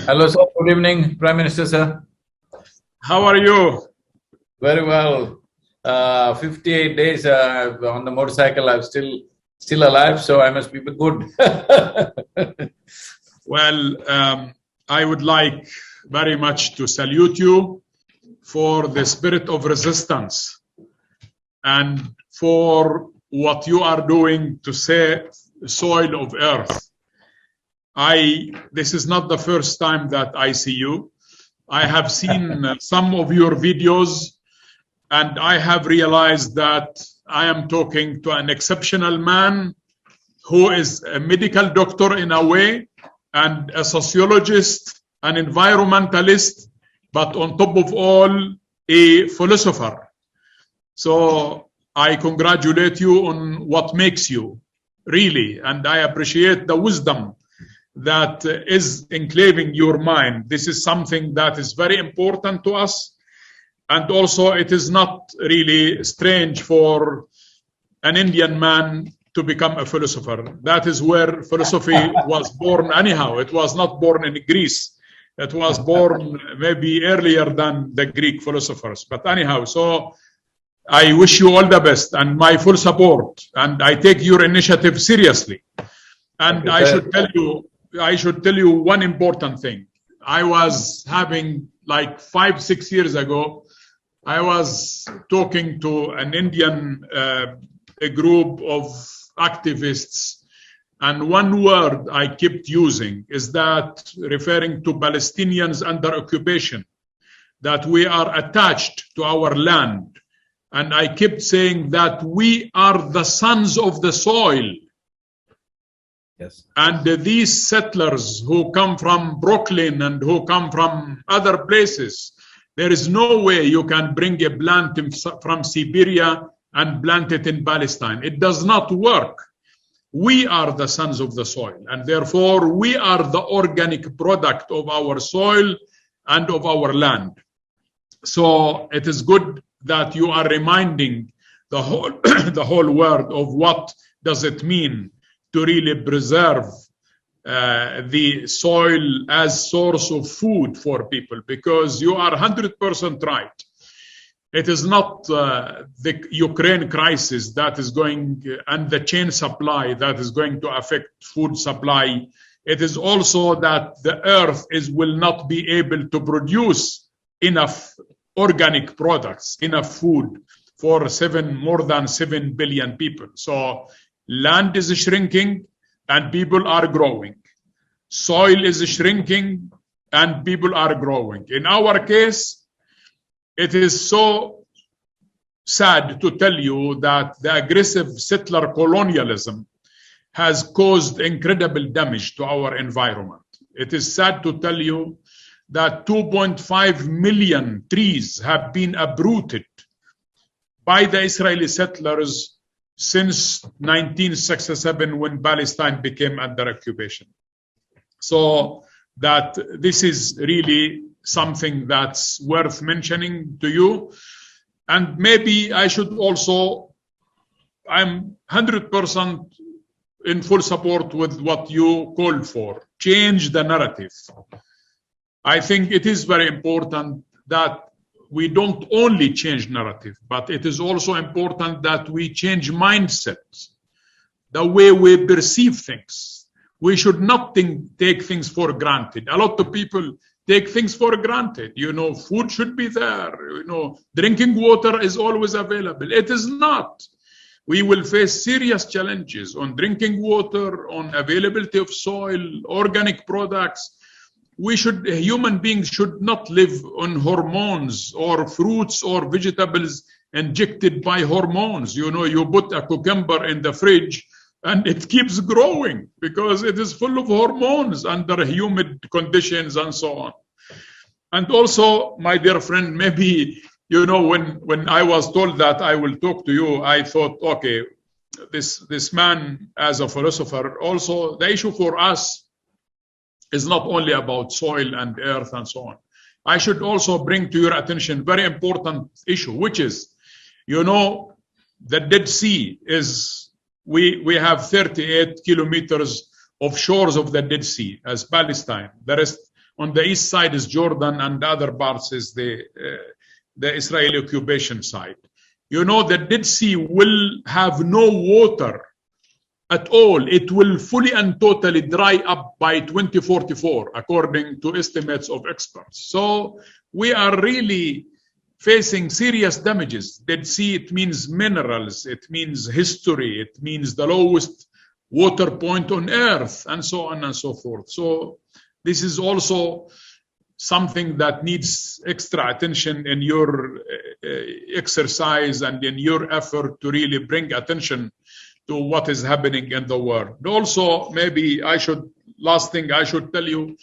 Hello, sir. Good evening, Prime Minister, sir. How are you? Very well. 58 days on the motorcycle. I'm still alive, so I must be good. Well, I would like very much to salute you for the spirit of resistance and for what you are doing to save the soil of earth. This is not the first time that I see you. I have seen some of your videos, and I have realized that I am talking to an exceptional man who is a medical doctor in a way, and a sociologist, an environmentalist, but on top of all, a philosopher. So I congratulate you on what makes you, really, and I appreciate the wisdom that is enclaving your mind. This is something that is very important to us, and also it is not really strange for an Indian man to become a philosopher. That is where philosophy was born anyhow. It was not born in Greece. It was born maybe earlier than the Greek philosophers. But anyhow, so I wish you all the best and my full support, and I take your initiative seriously. And I should tell you one important thing. I was having, like 5-6 years ago, I was talking to an Indian a group of activists, and one word I kept using is that, referring to Palestinians under occupation, that we are attached to our land. And I kept saying that we are the sons of the soil. Yes. And these settlers who come from Brooklyn and who come from other places, there is no way you can bring a plant from Siberia and plant it in Palestine. It does not work. We are the sons of the soil, and therefore we are the organic product of our soil and of our land. So it is good that you are reminding the whole the whole world of what does it mean to really preserve the soil as source of food for people, because you are 100% right. It is not the Ukraine crisis that is going, and the chain supply that is going to affect food supply. It is also that the earth will not be able to produce enough organic products, enough food for more than 7 billion people. So land is shrinking and people are growing. Soil is shrinking and people are growing. In our case, it is so sad to tell you that the aggressive settler colonialism has caused incredible damage to our environment. It is sad to tell you that 2.5 million trees have been uprooted by the Israeli settlers since 1967, when Palestine became under occupation. So that this is really something that's worth mentioning to you. And maybe I should also, I'm 100% in full support with what you call for. Change the narrative. I think it is very important that we don't only change narrative, but it is also important that we change mindsets, the way we perceive things. We should not take things for granted. A lot of people take things for granted. You know, food should be there. You know, drinking water is always available. It is not. We will face serious challenges on drinking water, on availability of soil, organic products. Human beings should not live on hormones or fruits or vegetables injected by hormones. You know, you put a cucumber in the fridge and it keeps growing because it is full of hormones under humid conditions and so on. And also, my dear friend, maybe, you know, when I was told that I will talk to you, I thought, okay, this man as a philosopher, also the issue for us is not only about soil and earth and so on. I should also bring to your attention very important issue, which is, you know, the Dead Sea is, we have 38 kilometers of shores of the Dead Sea as Palestine. The rest, On the east side is Jordan, and the other parts is the Israeli occupation side. You know, the Dead Sea will have no water at all. It will fully and totally dry up by 2044, according to estimates of experts. So we are really facing serious damages. Dead Sea, it means minerals, it means history, it means the lowest water point on earth, and so on and so forth. So this is also something that needs extra attention in your exercise and in your effort to really bring attention to what is happening in the world. Also, maybe last thing I should tell you,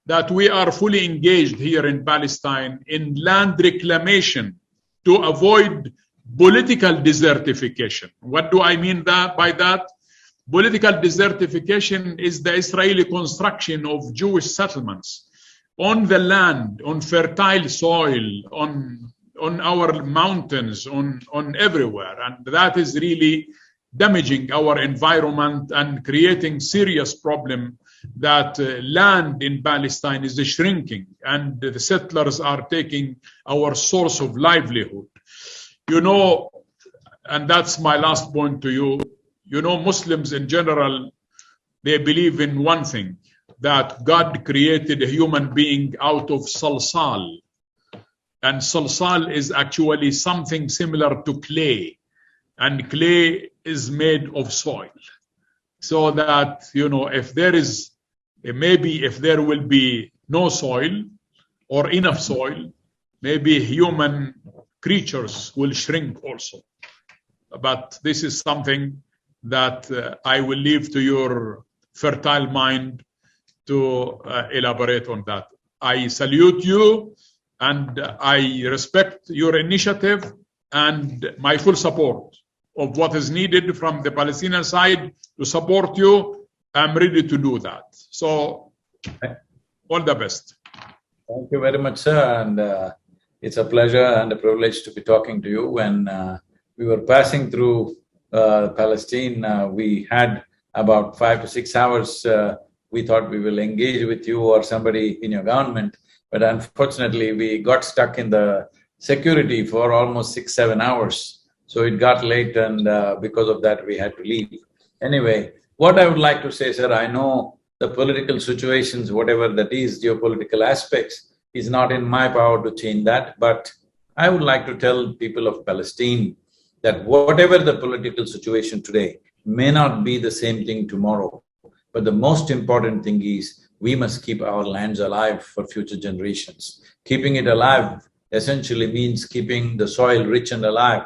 that we are fully engaged here in Palestine in land reclamation to avoid political desertification. What do I mean by that? Political desertification is the Israeli construction of Jewish settlements on the land, on fertile soil, on our mountains, on everywhere. And that is really damaging our environment and creating serious problem that land in Palestine is shrinking and the settlers are taking our source of livelihood. You know, and that's my last point to you, you know, Muslims in general, they believe in one thing, that God created a human being out of salsal. And salsal is actually something similar to clay. And clay is made of soil. So that, you know, if there will be no soil or enough soil, maybe human creatures will shrink also. But this is something that I will leave to your fertile mind to elaborate on that. I salute you and I respect your initiative and my full support of what is needed from the Palestinian side to support you. I'm ready to do that. So, all the best. Thank you very much, sir. And it's a pleasure and a privilege to be talking to you. When we were passing through Palestine, we had about 5 to 6 hours. We thought we will engage with you or somebody in your government, but unfortunately we got stuck in the security for almost 6–7 hours. So it got late and because of that we had to leave. Anyway, what I would like to say, sir, I know the political situations, whatever that is, geopolitical aspects, is not in my power to change that, but I would like to tell people of Palestine that whatever the political situation today may not be the same thing tomorrow. But the most important thing is we must keep our lands alive for future generations. Keeping it alive essentially means keeping the soil rich and alive,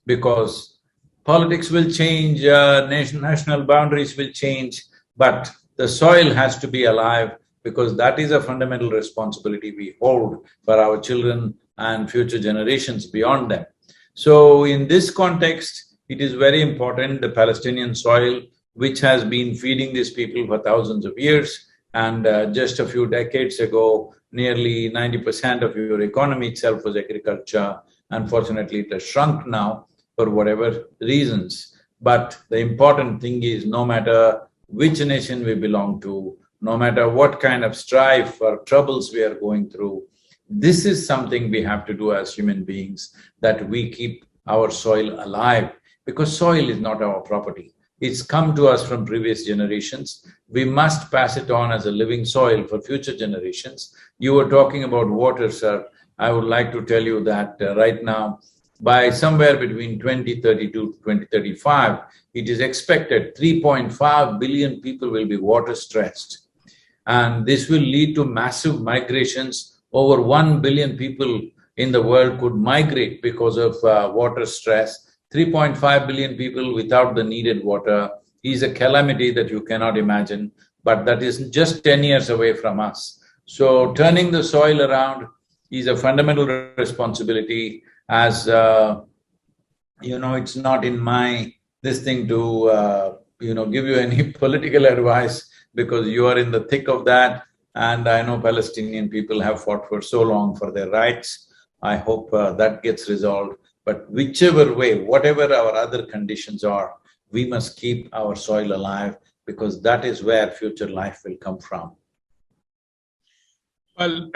because politics will change, national boundaries will change, but the soil has to be alive, because that is a fundamental responsibility we hold for our children and future generations beyond them. So in this context, it is very important, the Palestinian soil, which has been feeding these people for thousands of years, and just a few decades ago, nearly 90% of your economy itself was agriculture. Unfortunately, it has shrunk now for whatever reasons. But the important thing is, no matter which nation we belong to, no matter what kind of strife or troubles we are going through, this is something we have to do as human beings, that we keep our soil alive, because soil is not our property. It's come to us from previous generations. We must pass it on as a living soil for future generations. You were talking about water, sir. I would like to tell you that right now, by somewhere between 2032 to 2035, it is expected 3.5 billion people will be water stressed. And this will lead to massive migrations. Over 1 billion people in the world could migrate because of water stress. 3.5 billion people without the needed water is a calamity that you cannot imagine, but that is just 10 years away from us. So turning the soil around is a fundamental responsibility. As you know, it's not in my this thing to give you any political advice, because you are in the thick of that, and I know Palestinian people have fought for so long for their rights. I hope that gets resolved. But whichever way, whatever our other conditions are, we must keep our soil alive, because that is where future life will come from. Well,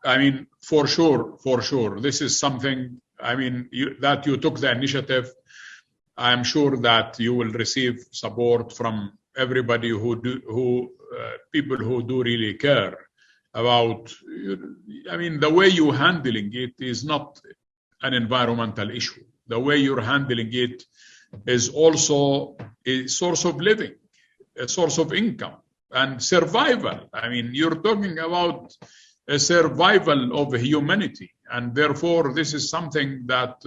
I mean, for sure. This is something, I mean, that you took the initiative. I'm sure that you will receive support from everybody people who do really care about, I mean, the way you're handling it is not an environmental issue. The way you're handling it is also a source of living, a source of income and survival. I mean, you're talking about a survival of humanity, and therefore this is something that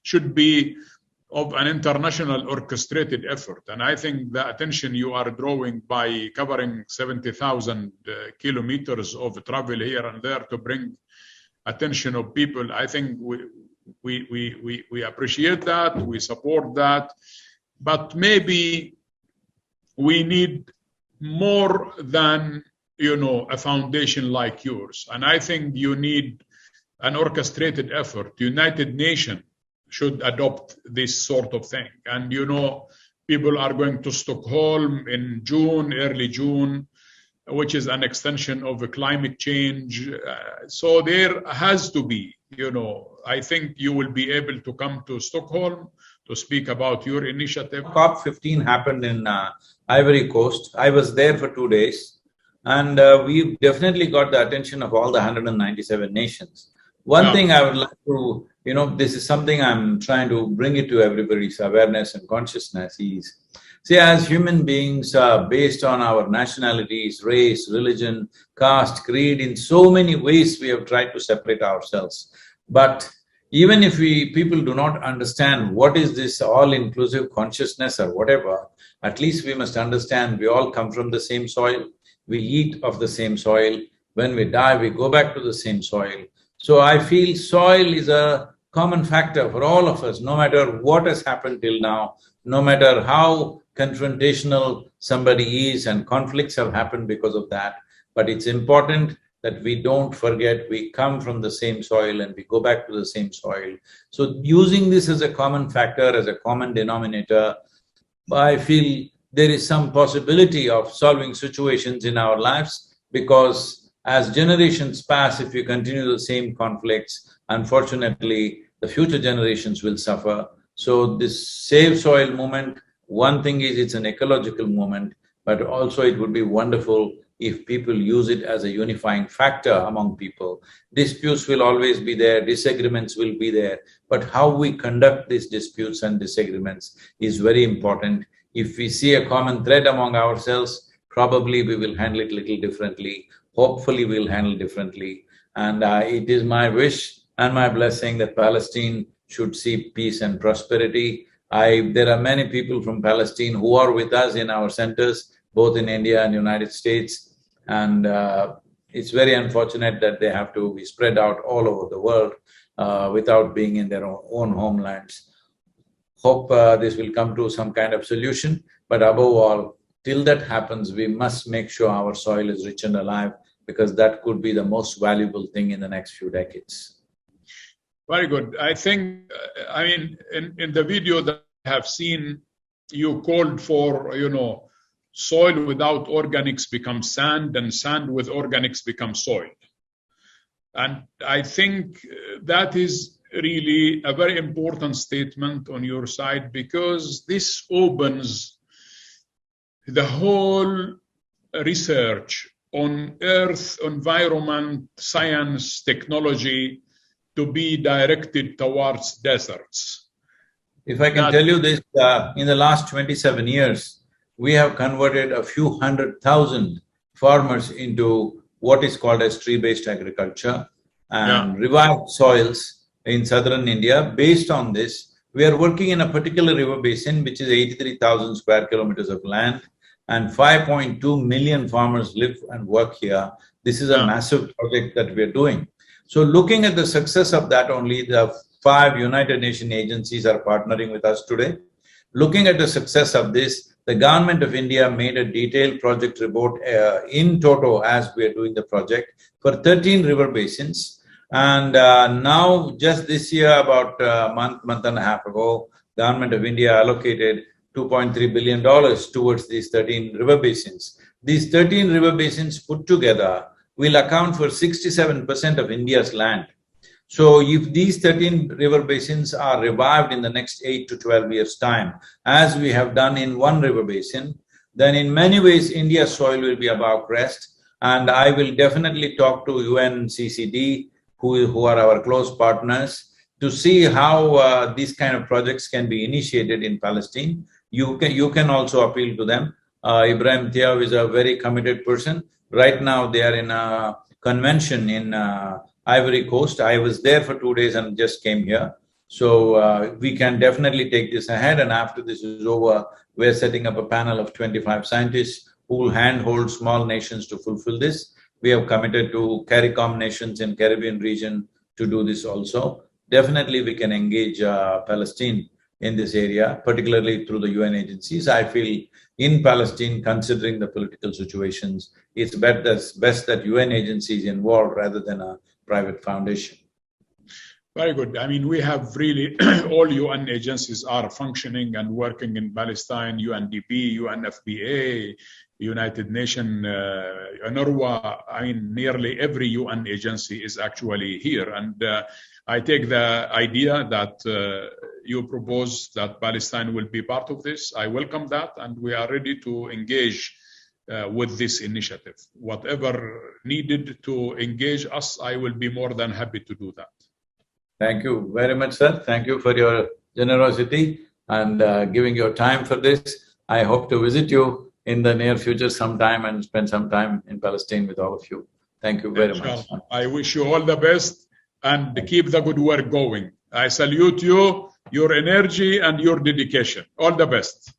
should be of an international orchestrated effort. And I think the attention you are drawing by covering 70,000 kilometers of travel here and there to bring attention of people, I think we appreciate that, we support that, but maybe we need more than, you know, a foundation like yours. And I think you need an orchestrated effort. United Nations should adopt this sort of thing. And, you know, people are going to Stockholm in June, early June, which is an extension of a climate change. So there has to be, you know, I think you will be able to come to Stockholm to speak about your initiative. COP15 happened in Ivory Coast. I was there for 2 days, and we definitely got the attention of all the 197 nations. One thing I would like to, you know, this is something I'm trying to bring it to everybody's awareness and consciousness is, see, as human beings, based on our nationalities, race, religion, caste, creed, in so many ways we have tried to separate ourselves. But even if people do not understand what is this all-inclusive consciousness or whatever, at least we must understand we all come from the same soil, we eat of the same soil, when we die we go back to the same soil. So I feel soil is a common factor for all of us, no matter what has happened till now, no matter how confrontational somebody is, and conflicts have happened because of that. But it's important that we don't forget we come from the same soil and we go back to the same soil. So using this as a common factor, as a common denominator, I feel there is some possibility of solving situations in our lives, because as generations pass, if we continue the same conflicts, unfortunately, the future generations will suffer. So this Save Soil movement, one thing is it's an ecological movement, but also it would be wonderful if people use it as a unifying factor among people. Disputes will always be there, disagreements will be there, but how we conduct these disputes and disagreements is very important. If we see a common thread among ourselves, probably we will handle it little differently. Hopefully we'll handle differently. And it is my wish and my blessing that Palestine should see peace and prosperity. There are many people from Palestine who are with us in our centers, both in India and United States. And it's very unfortunate that they have to be spread out all over the world without being in their own homelands. Hope this will come to some kind of solution, but above all, till that happens, we must make sure our soil is rich and alive, because that could be the most valuable thing in the next few decades. Very good. I think, I mean, in the video that I have seen, you called for, you know, soil without organics becomes sand, and sand with organics becomes soil. And I think that is really a very important statement on your side, because this opens the whole research on earth, environment, science, technology to be directed towards deserts. If I can tell you this, in the last 27 years, we have converted a few 100,000 farmers into what is called as tree-based agriculture and revived soils in southern India. Based on this, we are working in a particular river basin, which is 83,000 square kilometers of land, and 5.2 million farmers live and work here. This is a massive project that we are doing. So looking at the success of that, only the 5 United Nations agencies are partnering with us today. Looking at the success of this, the government of India made a detailed project report in toto as we are doing the project for 13 river basins. And now, just this year, about a month and a half ago, the government of India allocated $2.3 billion towards these 13 river basins. These 13 river basins put together will account for 67% of India's land. So if these 13 river basins are revived in the next 8 to 12 years' time, as we have done in one river basin, then in many ways India's soil will be above crest. And I will definitely talk to UNCCD, who are our close partners, to see how these kind of projects can be initiated in Palestine. You can also appeal to them. Ibrahim Thiaw is a very committed person. Right now they are in a convention in Ivory Coast. I was there for 2 days and just came here. So we can definitely take this ahead, and after this is over, we're setting up a panel of 25 scientists who will handhold small nations to fulfill this. We have committed to CARICOM nations in Caribbean region to do this also. Definitely we can engage Palestine in this area, particularly through the UN agencies. I feel in Palestine, considering the political situations, it's best that UN agencies involved rather than a private foundation. Very good. I mean, we have really all UN agencies are functioning and working in Palestine, UNDP, UNFPA, United Nations, UNRWA. I mean, nearly every UN agency is actually here. And I take the idea that you propose that Palestine will be part of this. I welcome that, and we are ready to engage with this initiative. Whatever needed to engage us, I will be more than happy to do that. Thank you very much, sir. Thank you for your generosity and giving your time for this. I hope to visit you in the near future sometime and spend some time in Palestine with all of you. Thank you very much. I wish you all the best and keep the good work going. I salute you, your energy and your dedication. All the best.